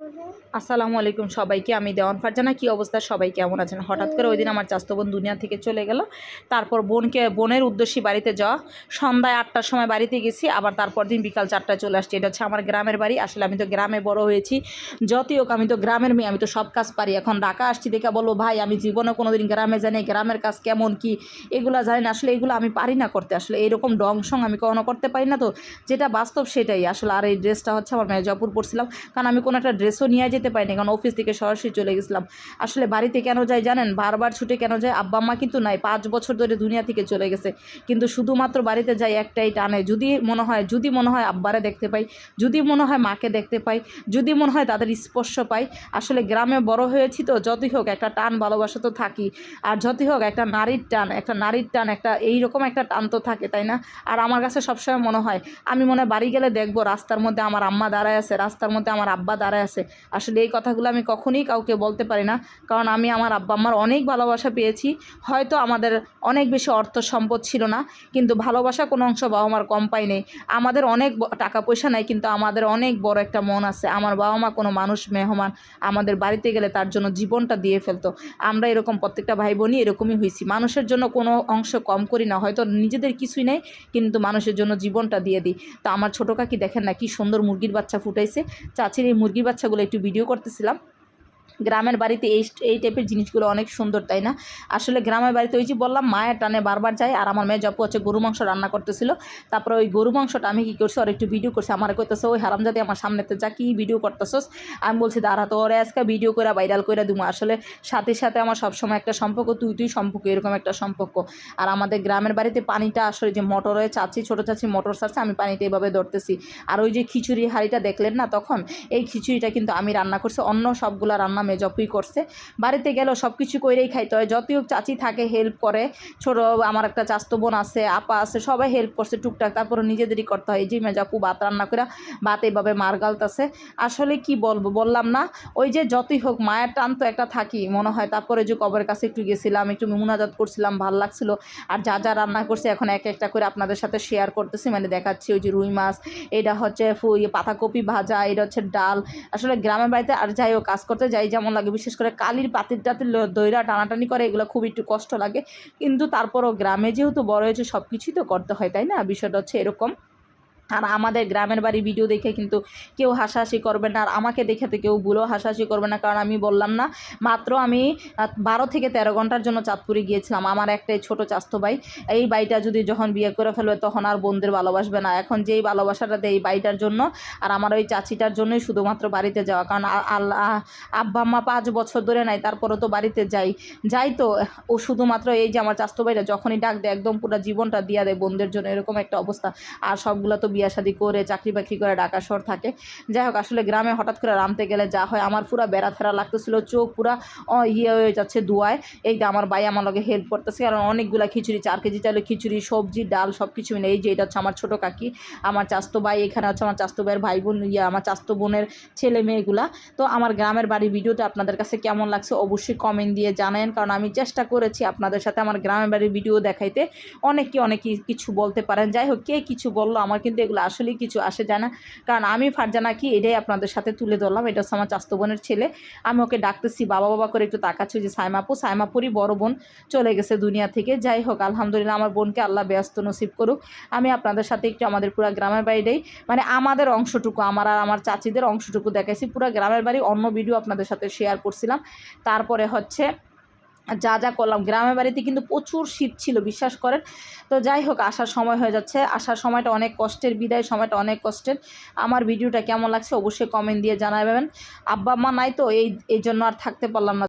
আসসালামু আলাইকুম সবাইকে। আমি দেওয়ান ফারজানা। কি অবস্থা, সবাই কেমন আছেন? হঠাৎ করে ওই দিন আমার চাচাতো বোন দুনিয়া থেকে চলে গেল। তারপর বোনের উদ্দেশ্যে বাড়িতে যাওয়া, সন্ধ্যায় 8টার সময় বাড়িতে গেছি, আবার তারপর দিন বিকাল 4টায় চলে আসছি। এটা হচ্ছে আমার গ্রামের বাড়ি। আসলে আমি তো গ্রামে বড় হয়েছি, যতই হোক আমি তো গ্রামের মেয়ে, আমি তো সব কাজ পারি। এখন ঢাকা আসছি দেখে বলবো ভাই আমি জীবনে কোনো দিন গ্রামে জানি, গ্রামের কাজ কেমন কি এগুলো জানি না। আসলে এগুলো আমি পারি না করতে, আসলে এইরকম ডং সং আমি কখনো করতে পারি না। তো যেটা বাস্তব সেটাই আসলে। আর এই ড্রেসটা হচ্ছে আমার মেজাপুর পরছিলাম, কারণ আমি কোনো একটা ড্রেসও নিয়ে যেতে পারিনি, কারণ অফিস থেকে সরাসরি চলে গেছিলাম। আসলে বাড়িতে কেন যাই জানেন? বারবার ছুটে কেন যায়? আব্বা আম্মা কিন্তু নাই, 5 বছর ধরে দুনিয়া থেকে চলে গেছে, কিন্তু শুধুমাত্র বাড়িতে যাই একটাই টানে, যদি মনে হয় আব্বারে দেখতে পাই, যদি মনে হয় মাকে দেখতে পাই, যদি মনে হয় তাদের স্পর্শ পাই। আসলে গ্রামে বড় হয়েছি তো যতই হোক একটা টান ভালোবাসা তো থাকি, আর যতই হোক একটা নারীর টান একটা এইরকম একটা টান তো থাকে, তাই না? আর আমার কাছে সবসময় মনে হয়, আমি মনে হয় বাড়ি গেলে দেখবো রাস্তার মধ্যে আমার আম্মা দাঁড়ায় আছে, রাস্তার মধ্যে আমার আব্বা দাঁড়ায় আছে। আসলে এই কথাগুলো আমি কখনোই কাউকে বলতে পারি না, কারণ আমি আমার আব্বা আম্মার অনেক ভালোবাসা পেয়েছি। হয়তো আমাদের অনেক বেশি অর্থ সম্পদ ছিল না, কিন্তু ভালোবাসা কোনো অংশ বাবা মার কম পাই নেই। আমাদের অনেক টাকা পয়সা নাই, কিন্তু আমাদের অনেক বড় একটা মন আছে। আমার বাবা মা কোনো মানুষ মেহমান আমাদের বাড়িতে গেলে তার জন্য জীবনটা দিয়ে ফেলতো। আমরা এরকম প্রত্যেকটা ভাই বোনই এরকমই হয়েছি, মানুষের জন্য কোনো অংশ কম করি না। হয়তো নিজেদের কিছুই নেই, কিন্তু মানুষের জন্য জীবনটা দিয়ে দিই। তো আমার ছোটো কাকি দেখেন না কি সুন্দর মুরগির বাচ্চা ফুটাইছে। চাচির এই মুরগির বাচ্চাগুলো একটু ভিডিও করতেছিলাম। গ্রামের বাড়িতে এই টাইপের জিনিসগুলো অনেক সুন্দর, তাই না? আসলে গ্রামের বাড়িতে ওই যে বললাম মায়ের টানে বারবার যাই। আর আমার মেয়ে জপু হচ্ছে গরু মাংস রান্না করতেছিল, তারপরে ওই গরু মাংসটা আমি কী করছি, আর একটু ভিডিও করছি। আমার কইতেছে ওই হারামজাদি আমার সামনেতে যা কি ভিডিও করতেছস। আমি বলছি দাঁড়া তো ওরে আজকে ভিডিও করে ভাইরাল করে দিব। আসলে সাথে সাথে আমার সবসময় একটা সম্পর্ক, তুই সম্পর্ক, এরকম একটা সম্পর্ক। আর আমাদের গ্রামের বাড়িতে পানিটা আসলে যে মোটরে ছোটো চাচি মোটর ছাড়ছে, আমি পানিটা এভাবে ধরতেছি। আর ওই যে খিচুড়ি হাঁড়িটা দেখলেন না তখন, এই খিচুড়িটা কিন্তু আমি রান্না করছি, অন্য সবগুলা রান্না মেজপুই করছে। বাড়িতে গেলেও সব কিছু করেই খাইতে হয়, যতই হোক চাচি থাকে হেল্প করে, ছোটো আমার একটা চাস্তো বোন আছে, আপা আছে, সবাই হেল্প করছে টুকটাক। তারপরে নিজেদেরই করতে হয়। এই যে মেজাপু ভাত রান্না করে ভাত এইভাবে মার গালতাছে। আসলে কি বলবো, বললাম না ওই যে যতই হোক মায়ের টান তো একটা থাকি মনে হয়। তারপরে যে কবরের কাছে একটু গেছিলাম, একটু মুনাজাত করছিলাম, ভাল লাগছিল। আর যা যা রান্না করছে এখন এক একটা করে আপনাদের সাথে শেয়ার করতেছি, মানে দেখাচ্ছি। ওই যে রুই মাছ, এটা হচ্ছে পাতাকপি ভাজা, এটা হচ্ছে ডাল। আসলে গ্রামের বাড়িতে আর যাই হোক কাজ করতে যাই যেমন লাগে, বিশেষ করে কালির পাতিল টাতিল দইরা টানাটানি করে, এগুলো খুব একটু কষ্ট লাগে। কিন্তু তারপরও গ্রামে যেহেতু বড় হয়েছে সব কিছুই তো করতে হয়, তাই না? বিষয়টা হচ্ছে এরকম। আর আমাদের গ্রামের বাড়ি ভিডিও দেখে কিন্তু কেউ হাসাহাসি করবে না, আর আমাকে দেখে তো কেউ ভুলেও হাসাহাসি করবে না, কারণ আমি বললাম না মাত্র আমি 12 থেকে 13 ঘন্টার জন্য চাঁদপুরে গিয়েছিলাম। আমার একটাই ছোটো চাস্তো ভাই, এই ভাইটা যদি যখন বিয়ে করে ফেলবে তখন আর বোনদের ভালোবাসবে না। এখন যেই ভালোবাসাটা দেয় এই ভাইটার জন্য আর আমার ওই চাচিটার জন্যই শুধুমাত্র বাড়িতে যাওয়া, কারণ আব্বা আম্মা 5 বছর ধরে নাই, তারপরে তো বাড়িতে যাই তো। ও শুধুমাত্র এই যে আমার চাস্তো ভাইটা যখনই ডাক দেয় একদম পুরো জীবনটা দিয়া দেয় বোনদের জন্য, এরকম একটা অবস্থা। আর সবগুলো তো বিয়া শাদি করে চাকরি বাকরি করে ঢাকা শহর থাকে। যাই হোক আসলে গ্রামে হঠাৎ করে রাঁধতে গেলে যা হয়, আমার পুরো বেড়া থেরা লাগতেছিল, চোখ পুরা ইয়ে হয়ে যাচ্ছে ধোঁয়ায়। এইটা আমার ভাই আমার লগে হেল্প করতেছে, কারণ অনেকগুলো খিচুড়ি, 4 কেজি চাইলে খিচুড়ি, সবজি, ডাল সব কিছু নেই। যে এটা হচ্ছে আমার ছোটো কাকি, আমার চাস্তো ভাই, এখানে হচ্ছে আমার চাস্তো ভাইয়ের ভাই বোন, আমার চাস্তো বোনের ছেলে মেয়েগুলা। তো আমার গ্রামের বাড়ির ভিডিওটা আপনাদের কাছে কেমন লাগছে অবশ্যই কমেন্ট দিয়ে জানেন, কারণ আমি চেষ্টা করেছি আপনাদের সাথে আমার গ্রামের বাড়ির ভিডিও দেখাইতে। অনেকে কিছু বলতে পারেন, যাই হোক কে কিছু বললো, আমার কিন্তু এগুলো আসলেই কিছু আসে যায় না, কারণ আমি ফারজানা কি এটাই আপনাদের সাথে তুলে ধরলাম। এটা হচ্ছে আমার চাস্তো বোনের ছেলে, আমি ওকে ডাকতেছি বাবা বাবা করে, একটু তাকাচ্ছি যে সাইমাপুরই বড় বোন চলে গেছে দুনিয়া থেকে। যাই হোক আলহামদুলিল্লাহ আমার বোনকে আল্লাহ ব্যস্ত নসিব করুক। আমি আপনাদের সাথে একটু আমাদের পুরো গ্রামের বাড়িটাই, মানে আমাদের অংশটুকু, আমার আর আমার চাচিদের অংশটুকু দেখাইছি। পুরো গ্রামের বাড়ি অন্য ভিডিও আপনাদের সাথে শেয়ার করছিলাম। তারপরে হচ্ছে যা যা করলাম, গ্রামের বাড়িতে কিন্তু প্রচুর শীত ছিল বিশ্বাস করেন। তো যাই হোক আসার সময় হয়ে যাচ্ছে, আসার সময়টা অনেক কষ্টের, বিদায় সময়টা অনেক কষ্টের। আমার ভিডিওটা কেমন লাগছে অবশ্যই কমেন্ট দিয়ে জানাবেন। আব্বা আম্মা নাই তো এই জন্য আর থাকতে পারলাম না।